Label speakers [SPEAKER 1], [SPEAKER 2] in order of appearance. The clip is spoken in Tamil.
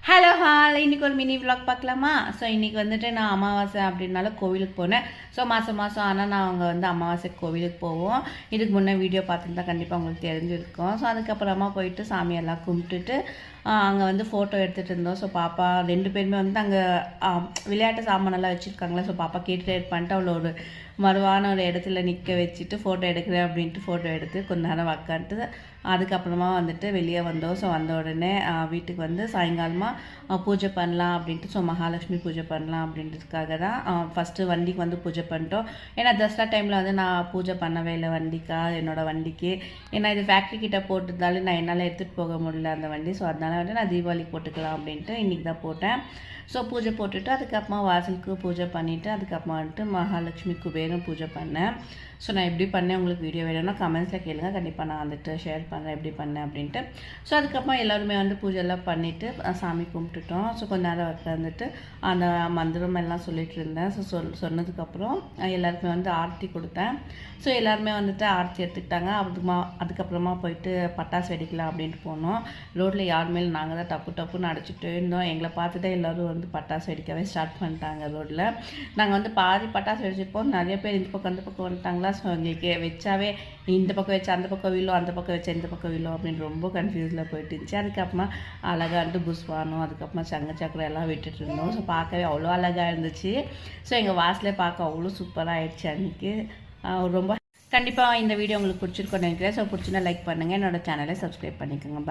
[SPEAKER 1] ஹலோ ஹால் இன்றைக்கி ஒரு மினி விலாக் பார்க்கலாமா? ஸோ இன்றைக்கி வந்துட்டு நான் அமாவாசை அப்படின்னால கோவிலுக்கு போனேன். ஸோ மாதம் ஆனால் நான் அவங்க வந்து அமாவாசைக்கு கோவிலுக்கு போவோம். இதுக்கு முன்னே வீடியோ பார்த்துருந்தா கண்டிப்பாக உங்களுக்கு தெரிஞ்சிருக்கும். ஸோ அதுக்கப்புறமா போயிட்டு சாமியெல்லாம் கும்பிட்டுட்டு அங்கே வந்து ஃபோட்டோ எடுத்துகிட்டு இருந்தோம். ஸோ பாப்பா 2 பேருமே வந்து அங்கே விளையாட்டு சாமானெல்லாம் வச்சுருக்காங்களே. ஸோ பாப்பா கேட்டுட்டு பண்ணிட்டு அவ்வளோ ஒரு மறுவான ஒரு இடத்துல நிற்க வச்சுட்டு ஃபோட்டோ எடுக்கிறேன் அப்படின்ட்டு ஃபோட்டோ எடுத்து கொஞ்ச நேரம் உக்காந்துட்டு அதுக்கப்புறமா வந்துட்டு வெளியே வந்தோம். ஸோ வந்த உடனே வீட்டுக்கு வந்து சாயங்காலமாக பூஜை பண்ணலாம் அப்படின்ட்டு, ஸோ மகாலட்சுமி பூஜை பண்ணலாம் அப்படின்றதுக்காக தான் ஃபஸ்ட்டு வண்டிக்கு வந்து பூஜை பண்ணிட்டோம். ஏன்னா தசரா டைமில் வந்து நான் பூஜை பண்ணவே இல்லை என்னோடய வண்டிக்கு. ஏன்னா இது ஃபேக்ட்ரி கிட்டே போட்டிருந்தாலும் நான் என்னால் எடுத்துகிட்டு போக முடியல அந்த வண்டி. ஸோ அதனால் வந்து நான் தீபாவளிக்கு போட்டுக்கலாம் அப்படின்ட்டு இன்றைக்கி தான் போட்டேன். ஸோ பூஜை போட்டுட்டு அதுக்கப்புறமா வாசலுக்கு பூஜை பண்ணிவிட்டு அதுக்கப்புறமா வந்துட்டு மகாலட்சுமி குபேரம் பூஜை பண்ணேன். ஸோ நான் எப்படி பண்ணேன் உங்களுக்கு வீடியோ வேணும்னா கமெண்ட்ஸில் கேளுங்க, கண்டிப்பாக நான் வந்துட்டு ஷேர் பண்ணுறேன் எப்படி பண்ணேன் அப்படின்ட்டு. ஸோ அதுக்கப்புறமா எல்லோருமே வந்து பூஜைலாம் பண்ணிவிட்டு சாமி கும்பிட்டுட்டோம். ஸோ கொஞ்ச நேரம் உட்காந்துட்டு அந்த மந்திரம் எல்லாம் சொல்லிட்டு இருந்தேன். ஸோ சொன்னதுக்கப்புறம் எல்லாருக்குமே வந்து ஆரத்தி கொடுத்தேன். ஸோ எல்லாருமே வந்துட்டு ஆரத்தி எடுத்துக்கிட்டாங்க. அதுக்கப்புறமா போயிட்டு பட்டாசு வெடிக்கலாம் அப்படின்ட்டு போனோம். ரோட்டில் யாருமே நாங்கள் தான் டப்புன்னு அடிச்சுட்டு இருந்தோம். எங்களை பார்த்துட்டு எல்லோரும் வந்து பட்டாசு வெடிக்கவே ஸ்டார்ட் பண்ணிட்டாங்க ரோட்டில். நாங்கள் வந்து பாதி பட்டாசு வெடிச்சிருப்போம். நிறைய பேர் இந்த பக்கம் அந்த பக்கம் வந்துட்டாங்களா. ஸோ எங்களுக்கு வச்சாவே இந்த பக்கம் வச்சு அந்த பக்கம் விழும், அந்த பக்கம் வச்சு இந்த பக்கம் விழும் அப்படின்னு ரொம்ப கன்ஃபியூஸில் போயிட்டு இருந்துச்சு. அதுக்கப்புறமா அழகாக வந்து புஷ்வானம் அதுக்கப்புறமா சக்கரம் எல்லாம் விட்டுட்டு இருந்தோம். ஸோ பார்க்கவே அவ்வளோ அழகாக இருந்துச்சு. ஸோ எங்கள் வாசலே பார்க்க அவ்வளோ சூப்பராக ஆயிடுச்சு அன்றைக்கி. ரொம்ப கண்டிப்பாக இந்த வீடியோ உங்களுக்கு பிடிச்சிருக்கோன்னு நினைக்கிறேன். ஸோ பிடிச்சினா லைக் பண்ணுங்கள், என்னோடய சேனலை சப்ஸ்கிரைப் பண்ணிக்கோங்க.